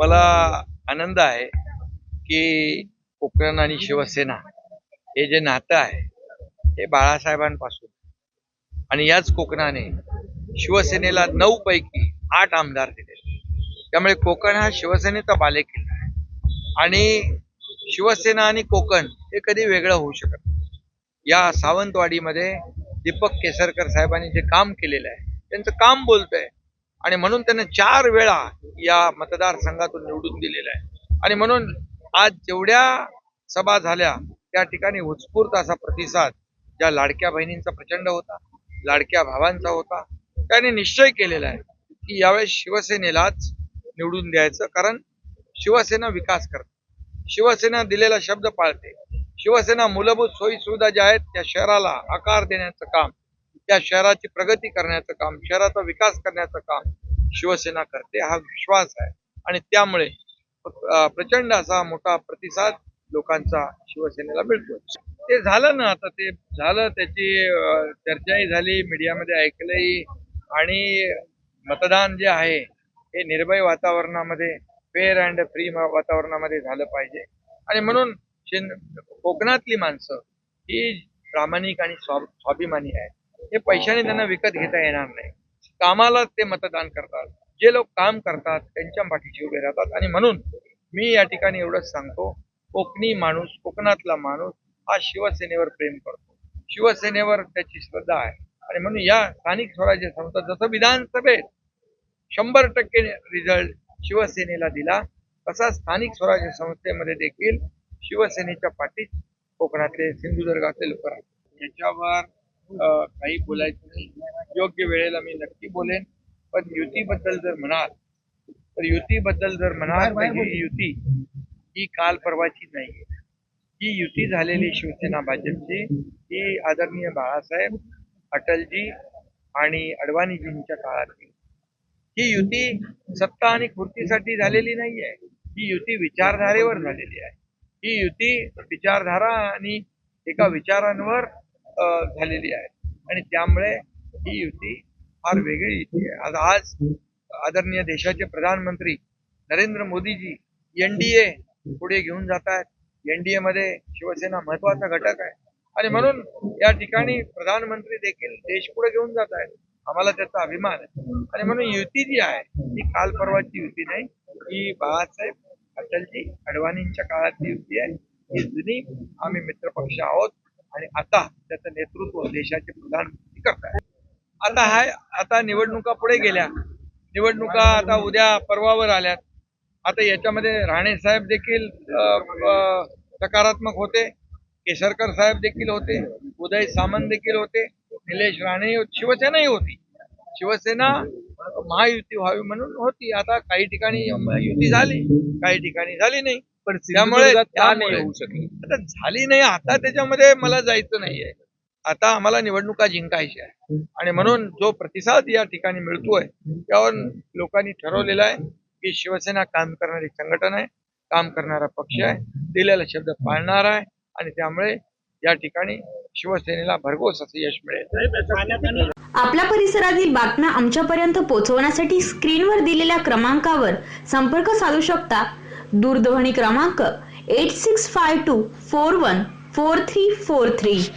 मला आनंद आहे की कोकण आणि शिवसेना हे जे नातं आहे हे बाळासाहेबांपासून आणि याच कोकणाने शिवसेनेला 9 पैकी 8 आमदार दिले. त्यामुळे कोकण हा शिवसेनेचा बालेकिल्ला आहे आणि शिवसेना आणि कोकण हे कधी वेगळं होऊ शकत नाही. या सावंतवाडीमध्ये दीपक केसरकर साहेबांनी जे काम केलेलं आहे त्यांचं काम बोलतंय आणि म्हणून त्यांना 4 वेळा या मतदारसंघातून निवडून दिलेलं आहे. आणि म्हणून आज जेवढ्या सभा झाल्या त्या ठिकाणी उत्स्फूर्त असा प्रतिसाद ज्या लाडक्या बहिणींचा प्रचंड होता, लाडक्या भावांचा होता, त्याने निश्चय केलेला आहे की यावेळेस शिवसेनेलाच निवडून द्यायचं. कारण शिवसेना विकास करते, शिवसेना दिलेला शब्द पाळते, शिवसेना मूलभूत सोयी सुविधा ज्या आहेत त्या शहराला आकार देण्याचं काम, त्या शहराची प्रगती करण्याचं काम, शहराचा विकास करण्याचं काम शिवसेना करते हा विश्वास आहे. आणि त्यामुळे प्रचंड असा मोठा प्रतिसाद लोकांचा शिवसेनेला मिळतो. ते झालं ना, आता ते झालं, त्याची चर्चाही झाली, मीडियामध्ये ऐकलंही. आणि मतदान जे आहे हे निर्भय वातावरणामध्ये, फेअर अँड फ्री वातावरणामध्ये झालं पाहिजे. आणि म्हणून कोकणातली माणसं ही प्रामाणिक आणि स्वाभिमानी आहे. हे पैशाने त्यांना विकत घेता येणार नाही. कामाला ते मतदान करतात, जे लोक काम करतात त्यांच्या पाठीशी उभे राहतात. आणि म्हणून मी या ठिकाणी एवढंच सांगतो, कोकणी माणूस, कोकणातला माणूस हा शिवसेनेवर प्रेम करतो, शिवसेनेवर त्याची श्रद्धा आहे. आणि म्हणून या स्थानिक स्वराज्य संस्था जसं विधानसभेत 100% रिझल्ट शिवसेनेला दिला, तसा स्थानिक स्वराज्य संस्थेमध्ये देखील शिवसेनेच्या पाठीत कोकणातले, सिंधुदुर्गातले लोक राहतात. याच्यावर काही बोलायचं नाही. योग्य वेळेला मी नक्की बोलेन. पण युतीबद्दल जर म्हणाल तर ही युती ही काल परवाची नाही. ही युती झालेली शिवसेना भाजपची ही आदरणीय बाळासाहेब, अटलजी आणि अडवाणीजींच्या काळातली ही युती सत्ता आणि खुर्चीसाठी झालेली नाही आहे. ही युती विचारधारेवर झालेली आहे. ही युती विचारधारा आणि एका विचारांवर झालेली आहे. आणि त्यामुळे ही युती फार वेगळी युती आहे. आज आदरणीय देशाचे प्रधानमंत्री नरेंद्र मोदीजी एनडीए पुढे घेऊन जात आहेत. एनडीए मध्ये शिवसेना महत्वाचा घटक आहे. आणि म्हणून या ठिकाणी प्रधानमंत्री देखील देश पुढे घेऊन जात आहेत. आम्हाला त्याचा अभिमान आहे. आणि म्हणून युती जी आहे ती काल परवाची युती नाही. ही बाळासाहेब, अटलजी, अडवाणींच्या काळातली युती आहे. ही जुनी आम्ही मित्रपक्ष आहोत आणि आता त्याचं नेतृत्व देशाचे प्रधानमंत्री करतात. आता निवडणुका पुढे गेल्या, निवडणुका आता उद्या परवावर आल्यात. आता याच्यामध्ये राणे साहेब देखील सकारात्मक होते, केसरकर साहेब देखील होते, उदय सामंत देखील होते, निलेश राणे, शिवसेनाही होती. शिवसेना महायुती व्हावी म्हणून होती. आता काही ठिकाणी युती झाली, काही ठिकाणी झाली नाही. पण त्यामुळे होऊ शकली, आता झाली नाही. आता त्याच्यामध्ये मला जायचं नाहीये. आता आम्हाला निवडणुका जिंकायच्या आहे. आणि म्हणून जो प्रतिसाद या ठिकाणी मिळतोय त्यावर लोकांनी ठरवलेला आहे की शिवसेना काम करणारी संघटना आहे, काम करणारा पक्ष आहे, दिलेला शब्द पाळणार आहे. आणि त्यामुळे या ठिकाणी शिवसेनेला भरघोस असं यश मिळेल. आपल्या परिसरातील बातम्या आमच्यापर्यंत पोहोचवण्यासाठी स्क्रीनवर दिलेल्या क्रमांकावर संपर्क साधू शकता. दूरध्वनी क्रमांक 8652414343.